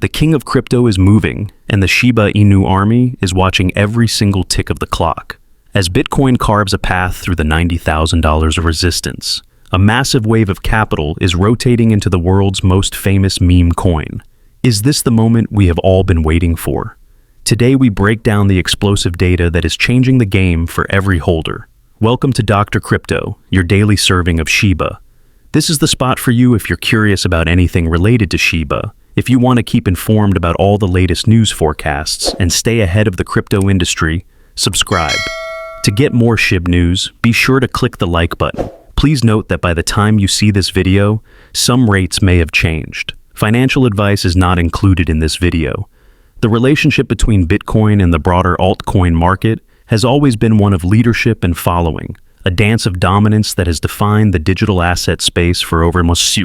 The king of crypto is moving, and the Shiba Inu army is watching every single tick of the clock. As Bitcoin carves a path through the $90,000 of resistance, a massive wave of capital is rotating into the world's most famous meme coin. Is this the moment we have all been waiting for? Today we break down the explosive data that is changing the game for every holder. Welcome to Dr. Crypto, your daily serving of Shiba. This is the spot for you if you're curious about anything related to Shiba, if you want to keep informed about all the latest news forecasts and stay ahead of the crypto industry. Subscribe. To get more Shib news, be sure to click the like button. Please note that by the time you see this video, some rates may have changed. Financial advice is not included in this video. The relationship between Bitcoin and the broader altcoin market has always been one of leadership and following, a dance of dominance that has defined the digital asset space for over almost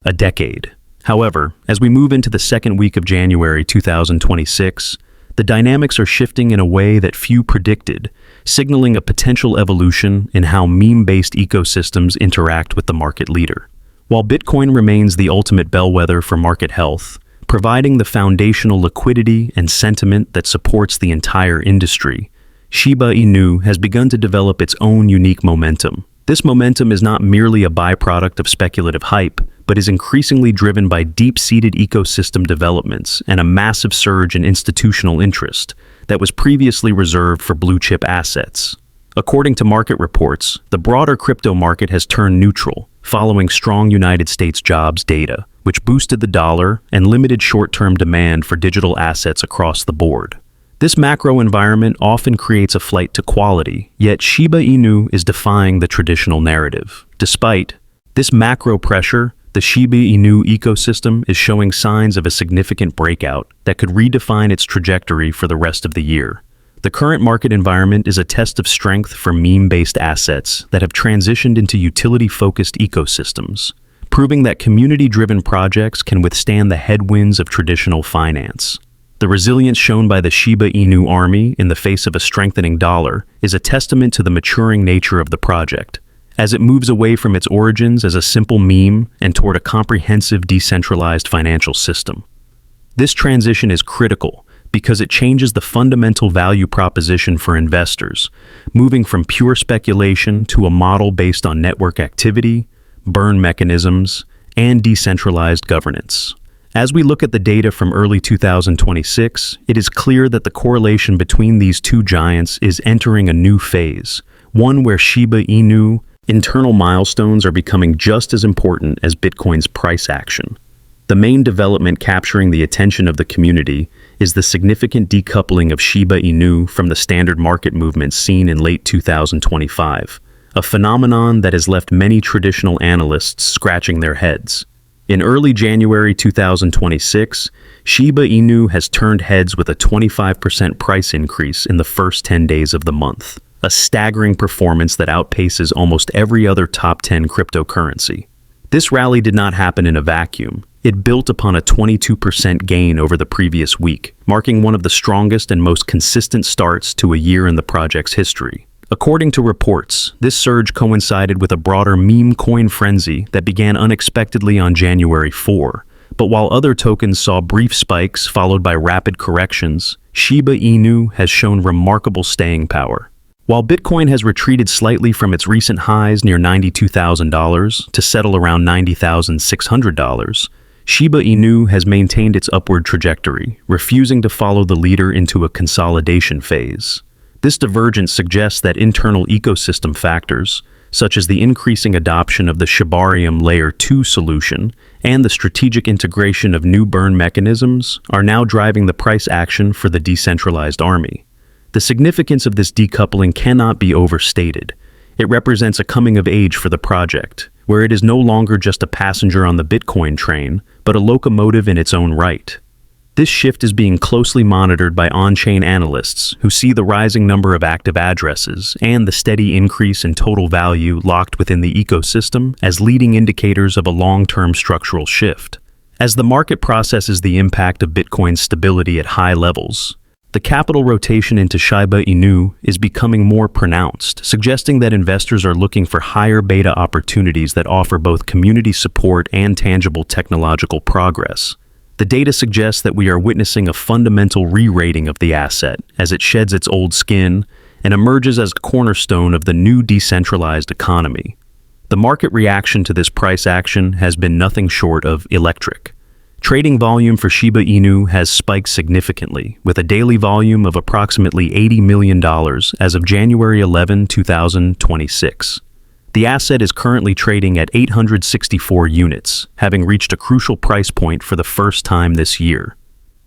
a decade. However, as we move into the second week of January 2026, the dynamics are shifting in a way that few predicted, signaling a potential evolution in how meme-based ecosystems interact with the market leader. While Bitcoin remains the ultimate bellwether for market health, providing the foundational liquidity and sentiment that supports the entire industry, Shiba Inu has begun to develop its own unique momentum. This momentum is not merely a byproduct of speculative hype, but is increasingly driven by deep-seated ecosystem developments and a massive surge in institutional interest that was previously reserved for blue-chip assets. According to market reports, the broader crypto market has turned neutral, following strong United States jobs data, which boosted the dollar and limited short-term demand for digital assets across the board. This macro environment often creates a flight to quality, yet Shiba Inu is defying the traditional narrative. Despite this macro pressure, the Shiba Inu ecosystem is showing signs of a significant breakout that could redefine its trajectory for the rest of the year. The current market environment is a test of strength for meme-based assets that have transitioned into utility-focused ecosystems, proving that community-driven projects can withstand the headwinds of traditional finance. The resilience shown by the Shiba Inu army in the face of a strengthening dollar is a testament to the maturing nature of the project, as it moves away from its origins as a simple meme and toward a comprehensive decentralized financial system. This transition is critical because it changes the fundamental value proposition for investors, moving from pure speculation to a model based on network activity, burn mechanisms, and decentralized governance. As we look at the data from early 2026, it is clear that the correlation between these two giants is entering a new phase, one where Shiba Inu internal milestones are becoming just as important as Bitcoin's price action. The main development capturing the attention of the community is the significant decoupling of Shiba Inu from the standard market movement seen in late 2025, a phenomenon that has left many traditional analysts scratching their heads. In early January 2026, Shiba Inu has turned heads with a 25% price increase in the first 10 days of the month, a staggering performance that outpaces almost every other top 10 cryptocurrency. This rally did not happen in a vacuum. It built upon a 22% gain over the previous week, marking one of the strongest and most consistent starts to a year in the project's history. According to reports, this surge coincided with a broader meme coin frenzy that began unexpectedly on January 4. But while other tokens saw brief spikes followed by rapid corrections, Shiba Inu has shown remarkable staying power. While Bitcoin has retreated slightly from its recent highs near $92,000 to settle around $90,600, Shiba Inu has maintained its upward trajectory, refusing to follow the leader into a consolidation phase. This divergence suggests that internal ecosystem factors, such as the increasing adoption of the Shibarium Layer 2 solution and the strategic integration of new burn mechanisms, are now driving the price action for the decentralized army. The significance of this decoupling cannot be overstated. It represents a coming of age for the project, where it is no longer just a passenger on the Bitcoin train, but a locomotive in its own right. This shift is being closely monitored by on-chain analysts who see the rising number of active addresses and the steady increase in total value locked within the ecosystem as leading indicators of a long-term structural shift. As the market processes the impact of Bitcoin's stability at high levels, the capital rotation into Shiba Inu is becoming more pronounced, suggesting that investors are looking for higher beta opportunities that offer both community support and tangible technological progress. The data suggests that we are witnessing a fundamental re-rating of the asset as it sheds its old skin and emerges as a cornerstone of the new decentralized economy. The market reaction to this price action has been nothing short of electric. Trading volume for Shiba Inu has spiked significantly, with a daily volume of approximately $80 million as of January 11, 2026. The asset is currently trading at 864 units, having reached a crucial price point for the first time this year.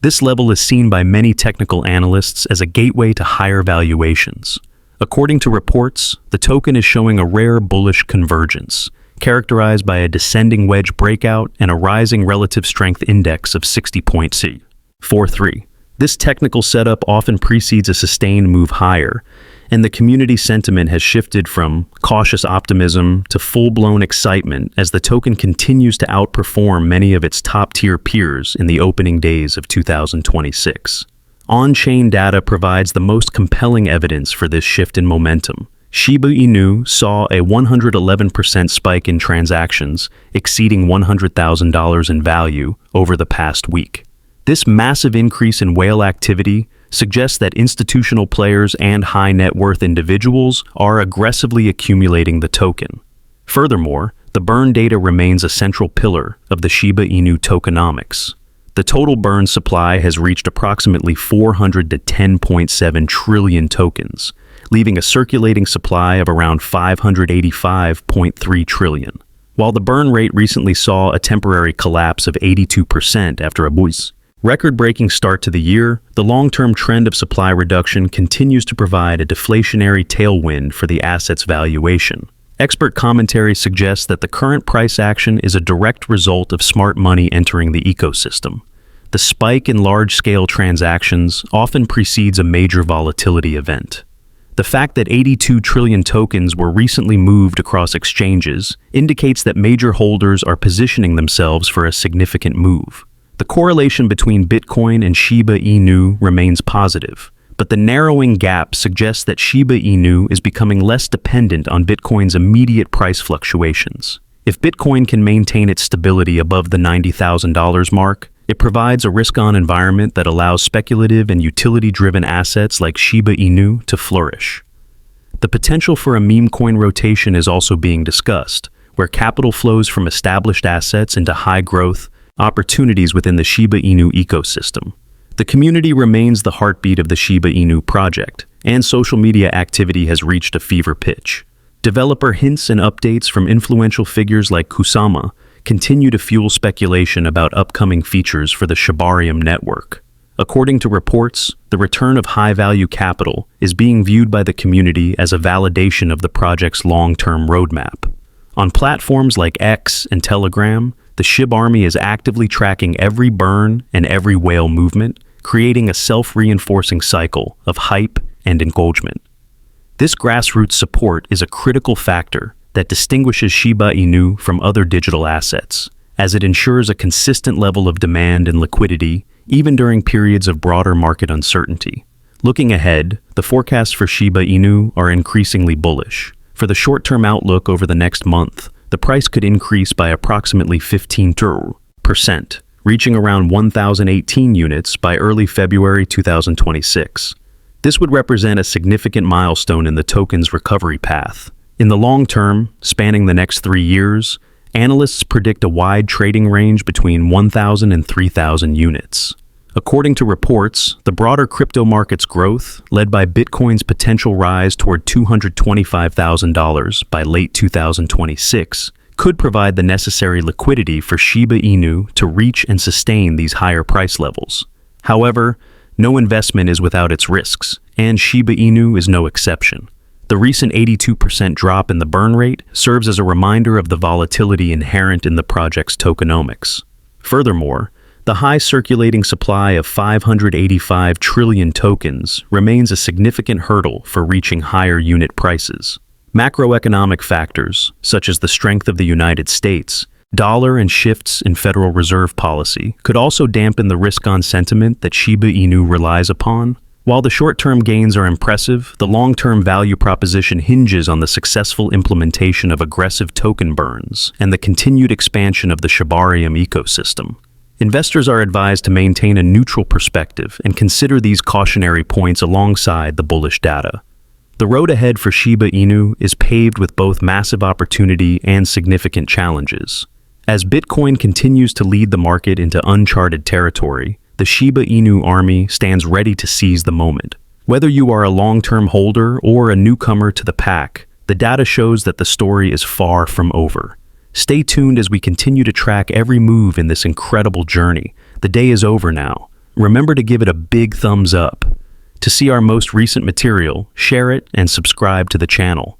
This level is seen by many technical analysts as a gateway to higher valuations. According to reports, the token is showing a rare bullish convergence, characterized by a descending wedge breakout and a rising relative strength index of 60.43. This technical setup often precedes a sustained move higher, and the community sentiment has shifted from cautious optimism to full-blown excitement as the token continues to outperform many of its top-tier peers in the opening days of 2026. On-chain data provides the most compelling evidence for this shift in momentum. Shiba Inu saw a 111% spike in transactions, exceeding $100,000 in value over the past week. This massive increase in whale activity suggests that institutional players and high-net-worth individuals are aggressively accumulating the token. Furthermore, the burn data remains a central pillar of the Shiba Inu tokenomics. The total burn supply has reached approximately 400 to 10.7 trillion tokens, leaving a circulating supply of around 585.3 trillion. While the burn rate recently saw a temporary collapse of 82% after a record-breaking start to the year, the long-term trend of supply reduction continues to provide a deflationary tailwind for the asset's valuation. Expert commentary suggests that the current price action is a direct result of smart money entering the ecosystem. The spike in large-scale transactions often precedes a major volatility event. The fact that 82 trillion tokens were recently moved across exchanges indicates that major holders are positioning themselves for a significant move. The correlation between Bitcoin and Shiba Inu remains positive, but the narrowing gap suggests that Shiba Inu is becoming less dependent on Bitcoin's immediate price fluctuations. If Bitcoin can maintain its stability above the $90,000 mark, it provides a risk-on environment that allows speculative and utility-driven assets like Shiba Inu to flourish. The potential for a meme coin rotation is also being discussed, where capital flows from established assets into high-growth opportunities within the Shiba Inu ecosystem. The community remains the heartbeat of the Shiba Inu project, and social media activity has reached a fever pitch. Developer hints and updates from influential figures like Kusama continue to fuel speculation about upcoming features for the Shibarium network. According to reports, the return of high-value capital is being viewed by the community as a validation of the project's long-term roadmap. On platforms like X and Telegram, the Shib army is actively tracking every burn and every whale movement, creating a self-reinforcing cycle of hype and engagement. This grassroots support is a critical factor that distinguishes Shiba Inu from other digital assets, as it ensures a consistent level of demand and liquidity even during periods of broader market uncertainty. Looking ahead, the forecasts for Shiba Inu are increasingly bullish. For the short-term outlook over the next month, the price could increase by approximately 15%, reaching around 1,018 units by early February 2026. This would represent a significant milestone in the token's recovery path. In the long term, spanning the next 3 years, analysts predict a wide trading range between 1,000 and 3,000 units. According to reports, the broader crypto market's growth, led by Bitcoin's potential rise toward $225,000 by late 2026, could provide the necessary liquidity for Shiba Inu to reach and sustain these higher price levels. However, no investment is without its risks, and Shiba Inu is no exception. The recent 82% drop in the burn rate serves as a reminder of the volatility inherent in the project's tokenomics. Furthermore, the high circulating supply of 585 trillion tokens remains a significant hurdle for reaching higher unit prices. Macroeconomic factors, such as the strength of the United States, dollar and shifts in Federal Reserve policy, could also dampen the risk-on sentiment that Shiba Inu relies upon. While the short-term gains are impressive, the long-term value proposition hinges on the successful implementation of aggressive token burns and the continued expansion of the Shibarium ecosystem. Investors are advised to maintain a neutral perspective and consider these cautionary points alongside the bullish data. The road ahead for Shiba Inu is paved with both massive opportunity and significant challenges. As Bitcoin continues to lead the market into uncharted territory, the Shiba Inu army stands ready to seize the moment. Whether you are a long-term holder or a newcomer to the pack, the data shows that the story is far from over. Stay tuned as we continue to track every move in this incredible journey. The day is over now. Remember to give it a big thumbs up. To see our most recent material, share it and subscribe to the channel.